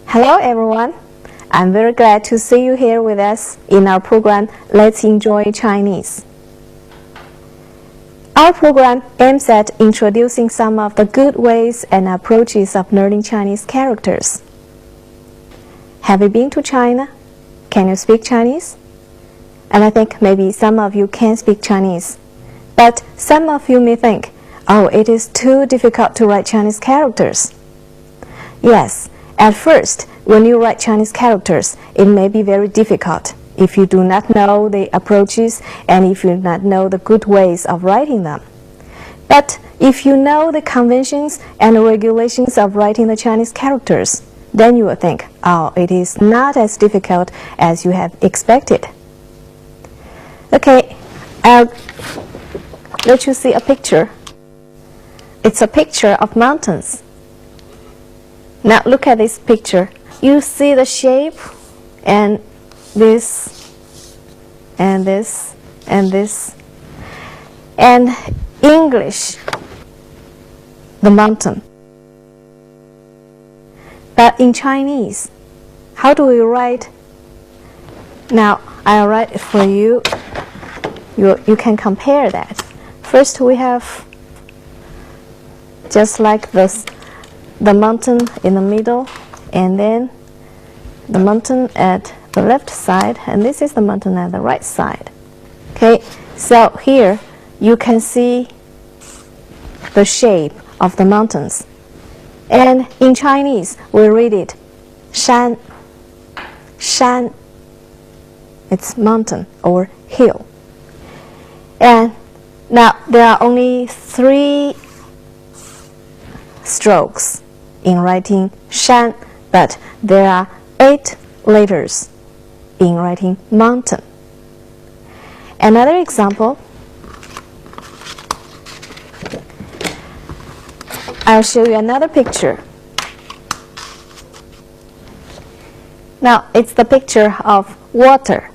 Hello everyone, I'm very glad to see you here with us in our program Let's Enjoy Chinese. Our program aims at introducing some of the good ways and approaches of learning Chinese characters. Have you been to China? Can you speak Chinese? And I think maybe some of you can speak Chinese, but some of you may think, oh, it is too difficult to write Chinese characters. Yes, at first, when you write Chinese characters, it may be very difficult if you do not know the approaches and if you do not know the good ways of writing them. But if you know the conventions and regulations of writing the Chinese characters, then you will think, oh, it is not as difficult as you have expected. Okay, I'll let you see a picture. It's a picture of mountains. Now look at this picture. You see the shape and this and this and this. And English, the mountain. But in Chinese, how do we write? Now I'll write it for you. You can compare that. First we have just like this, the mountain in the middle, and then the mountain at the left side, and this is the mountain at the right side. Okay, so here you can see the shape of the mountains. And in Chinese, we read it shan, shan. It's mountain or hill. And now there are only 3 strokes in writing shan, but there are 8 letters in writing mountain. Another example, I'll show you another picture. Now it's the picture of water.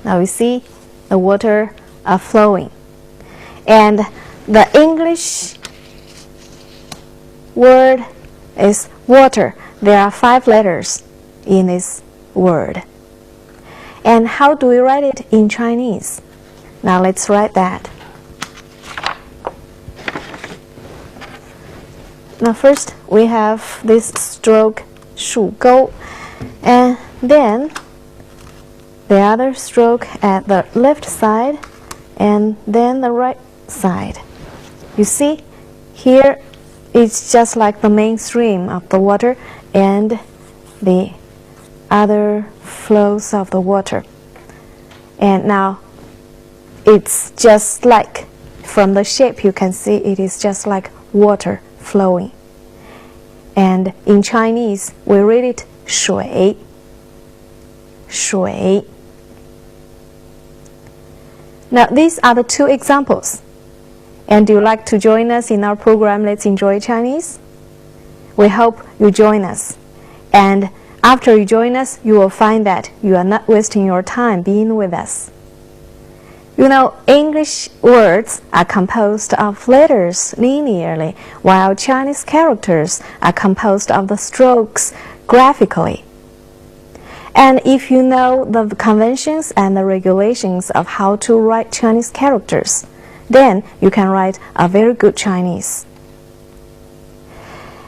Now we see the water are flowing, and the English word is water. There are 5 letters in this word. And how do we write it in Chinese? Now let's write that. Now first we have this stroke 数勾, and then the other stroke at the left side, and then the right side. You see, here it's just like the main stream of the water and the other flows of the water. And now it's just like, from the shape you can see it is just like water flowing. And in Chinese we read it 水, 水. Now these are the 2 examples. And do you like to join us in our program Let's Enjoy Chinese? We hope you join us. And after you join us, you will find that you are not wasting your time being with us. You know, English words are composed of letters linearly, while Chinese characters are composed of the strokes graphically. And if you know the conventions and the regulations of how to write Chinese characters, then you can write a very good Chinese.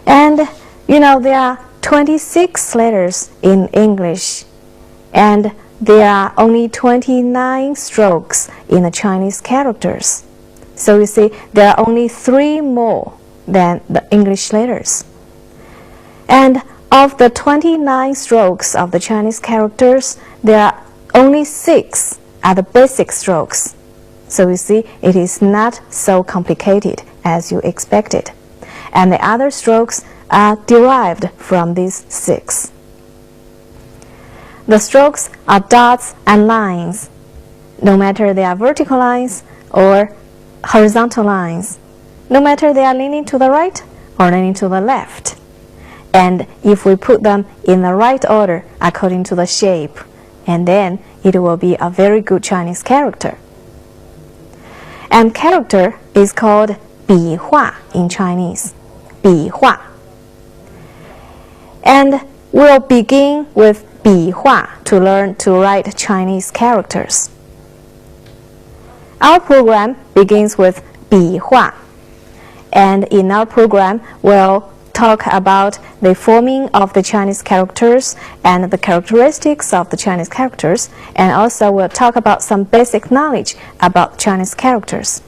And you know, there are 26 letters in English, and there are only 29 strokes in the Chinese characters. So you see, there are only 3 more than the English letters. And of the 29 strokes of the Chinese characters, there are only 6 are the basic strokes. So you see, it is not so complicated as you expected. And the other strokes are derived from these 6. The strokes are dots and lines, no matter they are vertical lines or horizontal lines, no matter they are leaning to the right or leaning to the left. And if we put them in the right order according to the shape, and then it will be a very good Chinese character. And character is called 笔画 in Chinese. 笔画. And we'll begin with 笔画 to learn to write Chinese characters. Our program begins with 笔画. And in our program, we'll talk about the forming of the Chinese characters and the characteristics of the Chinese characters, and also we'll talk about some basic knowledge about Chinese characters.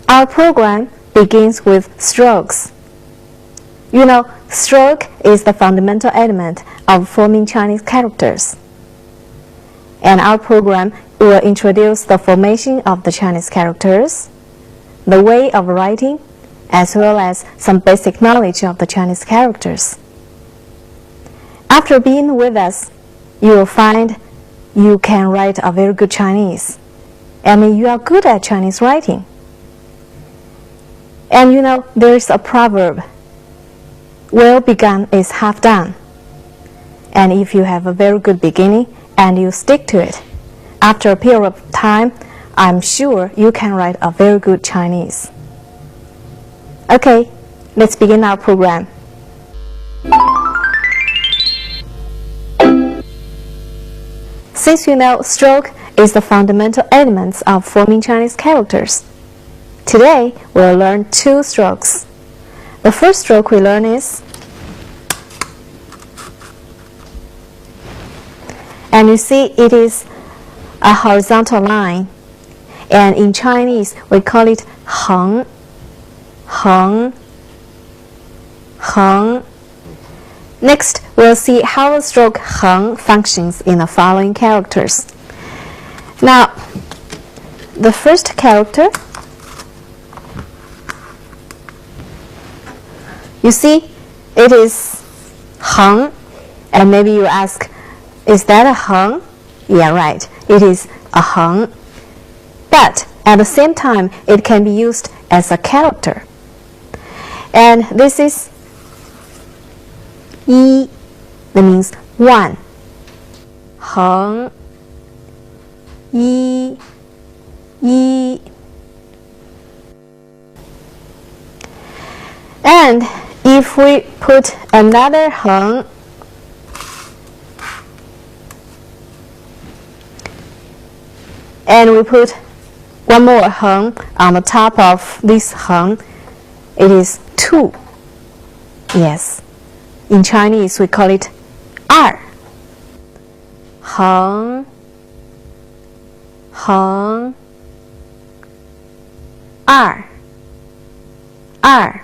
Our program begins with strokes. You know, stroke is the fundamental element of forming Chinese characters. And our program will introduce the formation of the Chinese characters, the way of writing, as well as some basic knowledge of the Chinese characters. After being with us, you will find you can write a very good Chinese. I mean, you are good at Chinese writing. And you know, there is a proverb, well begun is half done. And if you have a very good beginning and you stick to it, after a period of time, I'm sure you can write a very good Chinese. Okay, let's begin our program. Since you know stroke is the fundamental elements of forming Chinese characters, today we'll learn two strokes. The first stroke we learn is, and you see it is a horizontal line, and in Chinese we call it 横. 横, 横. Next, we'll see how the stroke 横 functions in the following characters. Now, the first character, you see, it is 横, and maybe you ask, is that a 横? Yeah, right, it is a 横. But at the same time, it can be used as a character. And this is 一, that means one. 横, 一, 一. And if we put another 横, and we put one more 横 on the top of this 横, it is 2. Yes. In Chinese, we call it 二. 横, 横, 二, 二.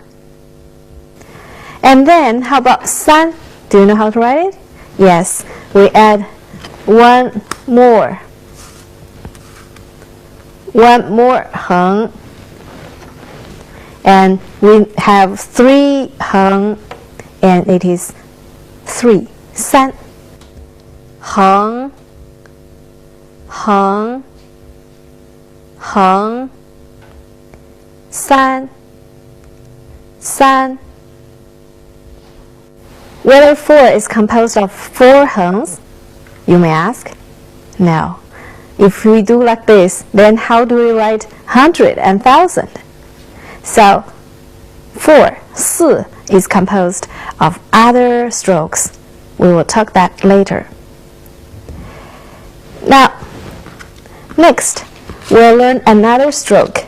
And then, how about 三? Do you know how to write it? Yes. We add one more 横. And we have 3 横, and it is 3. 三. 横, 横, 横, 三, 三. Whether 4 is composed of 4 横s, you may ask? No. If we do like this, then how do we write 100 and 1,000? So, 4, 4 is composed of other strokes. We will talk that later. Now, next, we'll learn another stroke.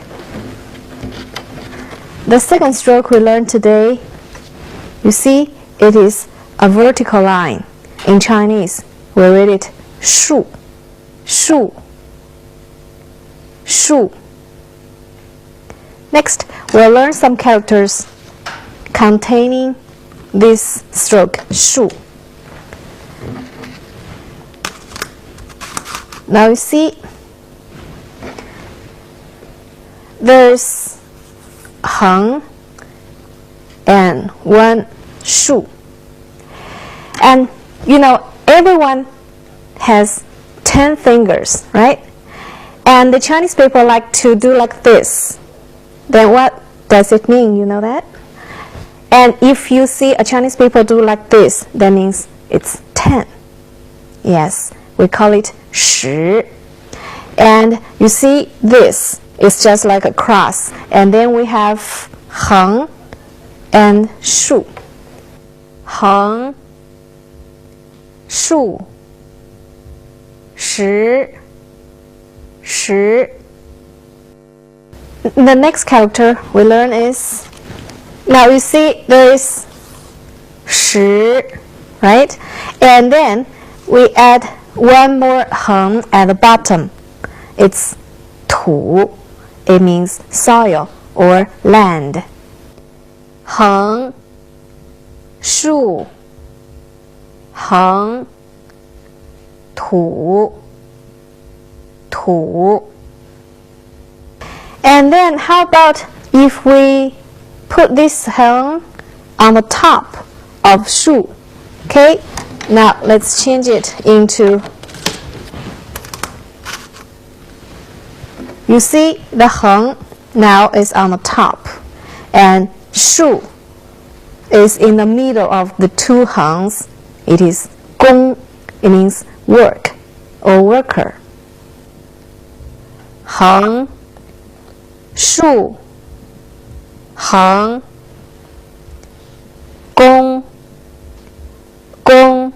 The second stroke we learned today, you see, it is a vertical line. In Chinese, we read it 竖, 竖, 竖. Next, we'll learn some characters containing this stroke, 竖. Now you see, there's 横 and one 竖. And you know, everyone has 10 fingers, right? And the Chinese people like to do like this. Then what does it mean? You know that? And if you see a Chinese people do like this, that means it's 10. Yes, we call it 10. And you see this, it's just like a cross. And then we have 横 and 竖. 横 竖 10 10. The next character we learn is, now you see there is 10, right? And then we add one more 横 at the bottom. It's 土. It means soil or land. 横 竖 横 土 土. And then how about if we put this 横 on the top of 竖? Okay, now let's change it into, you see the 横 now is on the top, and 竖 is in the middle of the two 横s. It is 工, it means work or worker. 横 竖 横 工 工.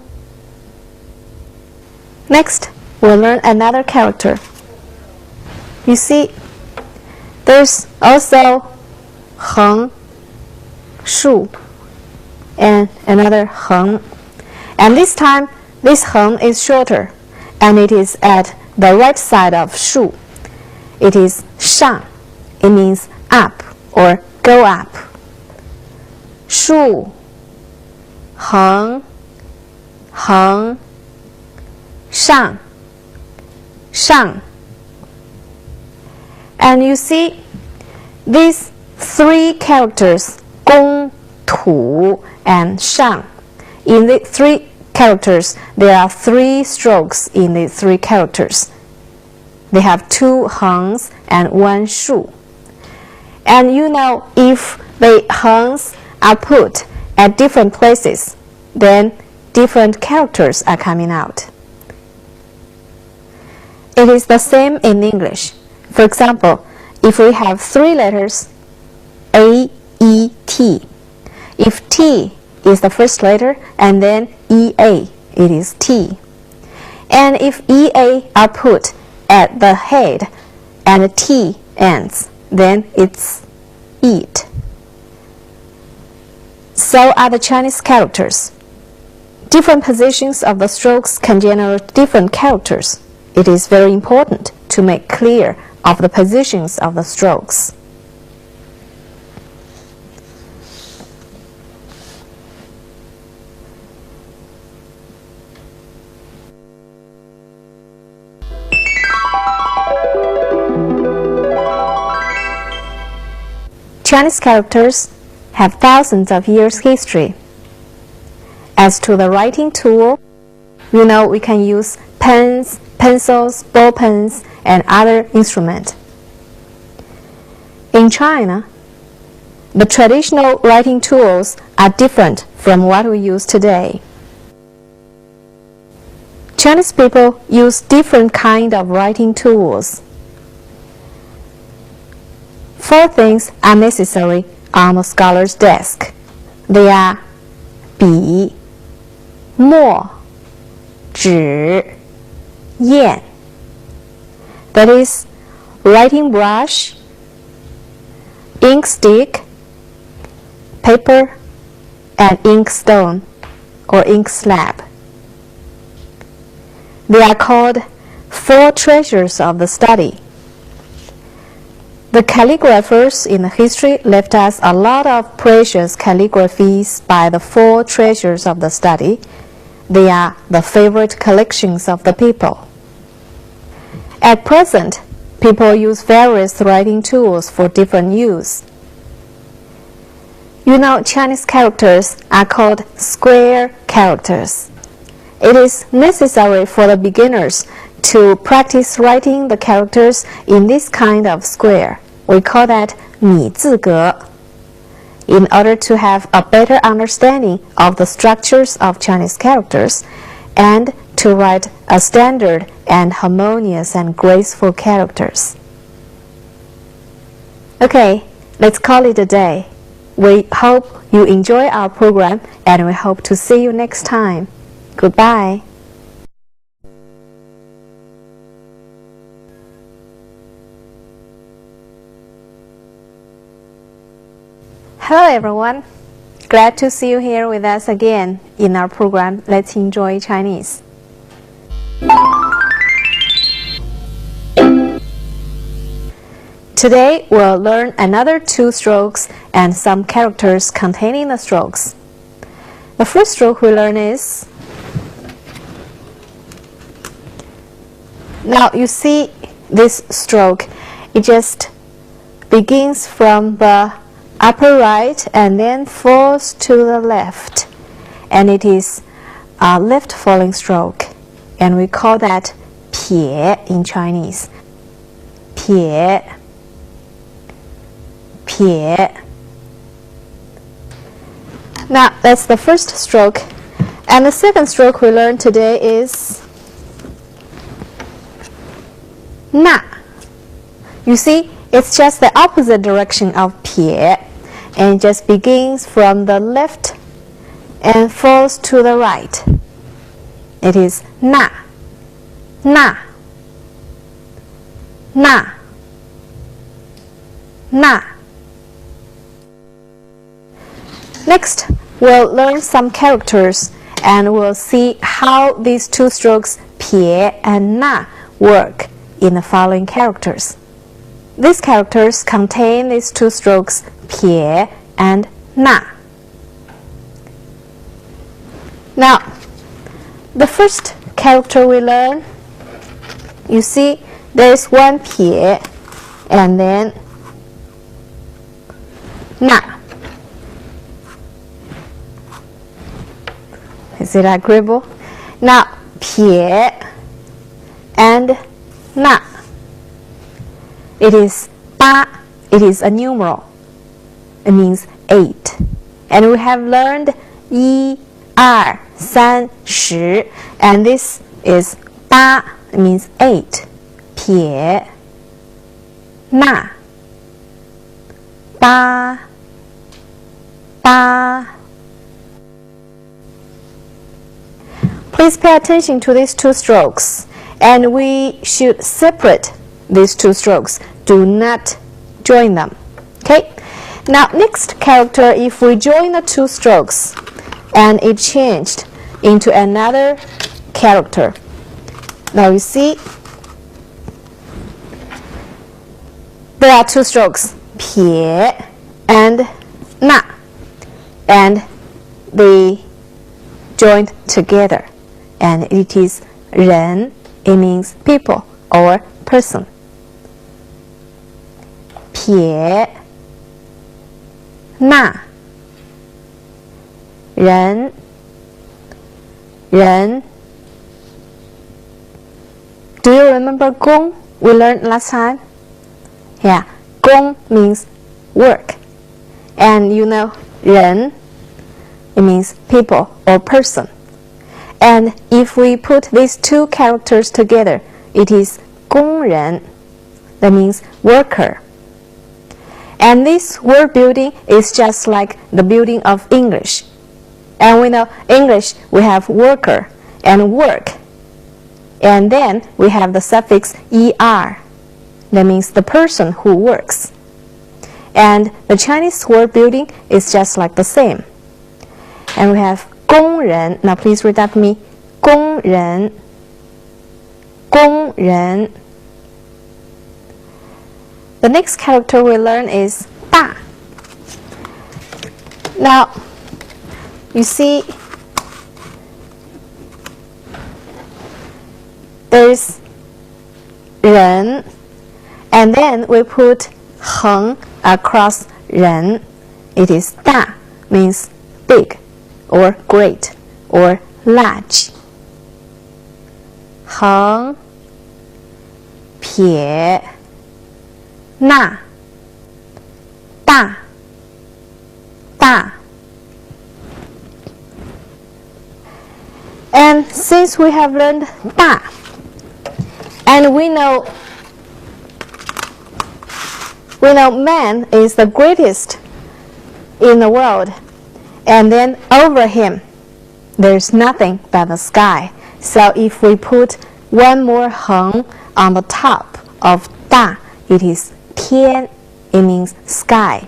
Next, we'll learn another character. You see, there's also 横 竖 and another 横. And this time, this 横 is shorter, and it is at the right side of 竖. It is 上. It means up or go up. 竖 横 横 上 上. And you see these three characters, 工 土 and 上. In the three characters, there are 3 strokes in the 3 characters. They have 2 横s and 1 竖. And you know, if the横s are put at different places, then different characters are coming out. It is the same in English. For example, if we have 3 letters, A, E, T. If T is the first letter and then EA, it is T. And if EA are put at the head and T ends, then it's eat. So are the Chinese characters. Different positions of the strokes can generate different characters. It is very important to make clear of the positions of the strokes. Chinese characters have thousands of years history. As to the writing tool, you know we can use pens, pencils, ball pens, and other instruments. In China, the traditional writing tools are different from what we use today. Chinese people use different kinds of writing tools. 4 things are necessary on the scholar's desk. They are 笔 墨 纸 砚. That is writing brush, ink stick, paper, and ink stone or ink slab. They are called 4 treasures of the study. The calligraphers in the history left us a lot of precious calligraphies by the 4 treasures of the study. They are the favorite collections of the people. At present, people use various writing tools for different use. You know, Chinese characters are called square characters. It is necessary for the beginners to practice writing the characters in this kind of square. We call that 米字格. in order to have a better understanding of the structures of Chinese characters and to write a standard and harmonious and graceful characters. Okay, let's call it a day. We hope you enjoy our program and we hope to see you next time. Goodbye. Hello everyone. Glad to see you here with us again in our program Let's Enjoy Chinese. Today we'll learn another 2 strokes and some characters containing the strokes. The first stroke we learn is, now you see this stroke, it just begins from the upper right and then falls to the left, and it is a left falling stroke, and we call that 撇 in Chinese. 撇 撇. Now that's the first stroke, and the second stroke we learned today is 那. You see, it's just the opposite direction of 撇, and it just begins from the left and falls to the right. It is 那 那 那 那. Next, we'll learn some characters and we'll see how these 2 strokes 撇 and 那 work in the following characters. These characters contain these 2 strokes 撇 and 那. Now, the first character we learn, you see there is one 撇 and then 那. Is it agreeable? Now, 撇 and 那. It is 八. It is a numeral. It means 8. And we have learned 1, 2, 3, 10. And this is 八. It means 8. 撇 那 八 八. Please pay attention to these 2 strokes, and we should separate these 2 strokes. Do not join them. Okay? Now, next character, if we join the 2 strokes and it changed into another character. Now you see, there are 2 strokes, 撇 and 那, and they joined together. And it is 人, it means people or person. 撇 那 人 人. Do you remember 工? We learned last time. Yeah, 工 means work. And you know 人, it means people or person. And if we put these 2 characters together, it is 工人. That means worker. And this word building is just like the building of English. And we know English, we have worker and work. And then we have the suffix er. That means the person who works. And the Chinese word building is just like the same. And we have 工人. Now please read after me. 工人 工人. The next character we learn is 大. Now, you see, there is 人, and then we put 横 across 人. It is 大, means big or great or large. 横 撇 那 大大. And since we have learned 大, and we know man is the greatest in the world, and then over him there's nothing but the sky. So if we put one more 横 on the top of 大, it is 天, it means sky.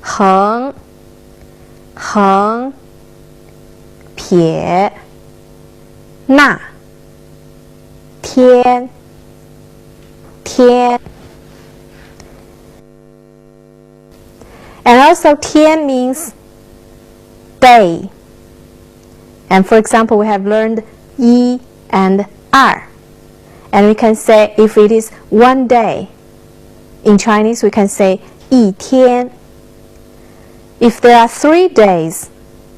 横撇捺天 And also 天 means day. And for example, we have learned 一 and 二. And we can say if it is one day, in Chinese we can say 一天. If there are 3 days,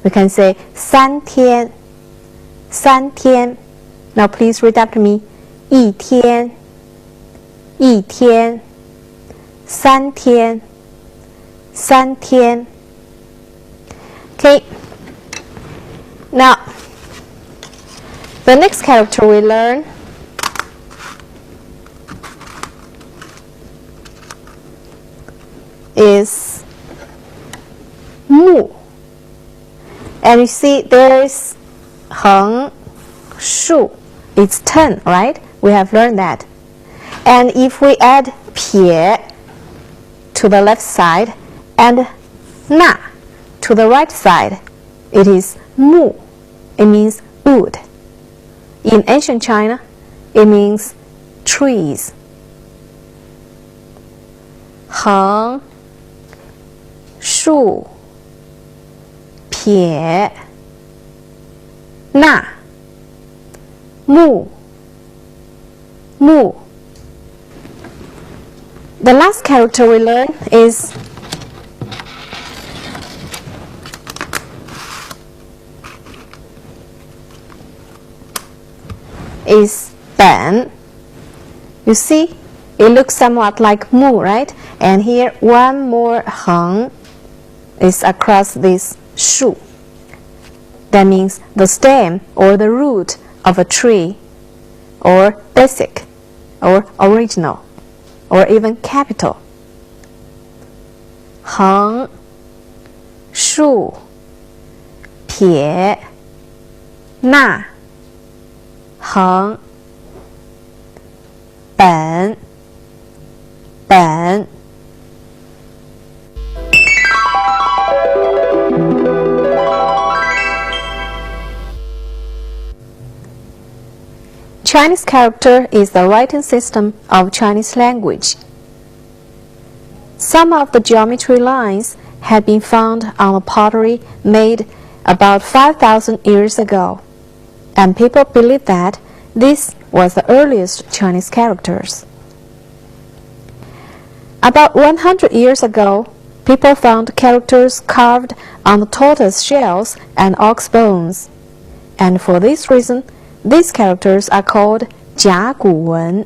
we can say 三天. Now please read after me. 一天三天 Okay. Now, the next character we learn is 木. And you see there is 横竖. It's 10, right? We have learned that. And if we add 撇 to the left side and 捺 to the right side, it is 木. It means wood. In ancient China, it means trees. 横竖撇捺木 The last character we learn is本. You see, it looks somewhat like mu, right? And here one more 横 is across this 树. That means the stem or the root of a tree, or basic, or original, or even capital. 横竖撇捺横本 Chinese character is the writing system of Chinese language. Some of the geometry lines had been found on the pottery made about 5,000 years ago, and people believe that this was the earliest Chinese characters. About 100 years ago, people found characters carved on the tortoise shells and ox bones, and for this reason, these characters are called 甲骨文,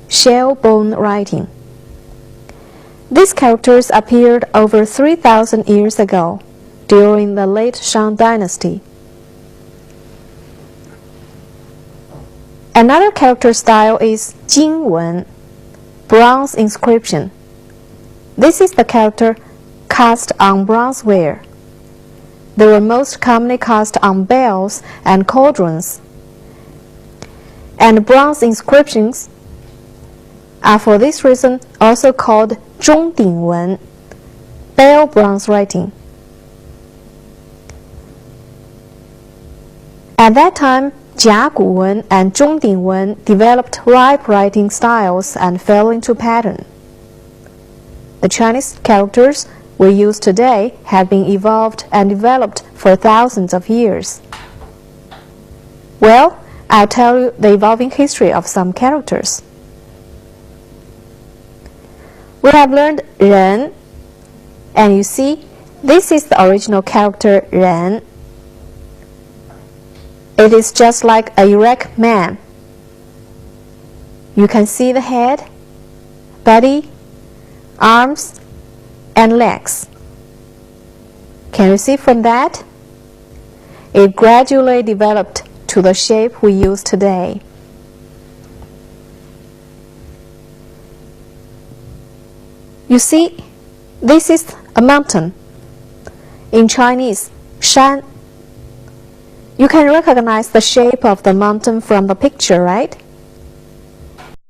shell bone writing. These characters appeared over 3,000 years ago, during the late Shang dynasty. Another character style is 金文, bronze inscription. This is the character cast on bronzeware. They were most commonly cast on bells and cauldrons. And bronze inscriptions are for this reason also called 钟鼎文, bell bronze writing. At that time, 甲骨文 and 钟鼎文 developed ripe writing styles and fell into pattern. The Chinese characters we use today have been evolved and developed for thousands of years. Well, I'll tell you the evolving history of some characters. We have learned 人, and you see, this is the original character 人. It is just like a erect man. You can see the head, body, arms, and legs. Can you see from that? It gradually developed to the shape we use today. You see, this is a mountain. In Chinese, 山. You can recognize the shape of the mountain from the picture, right?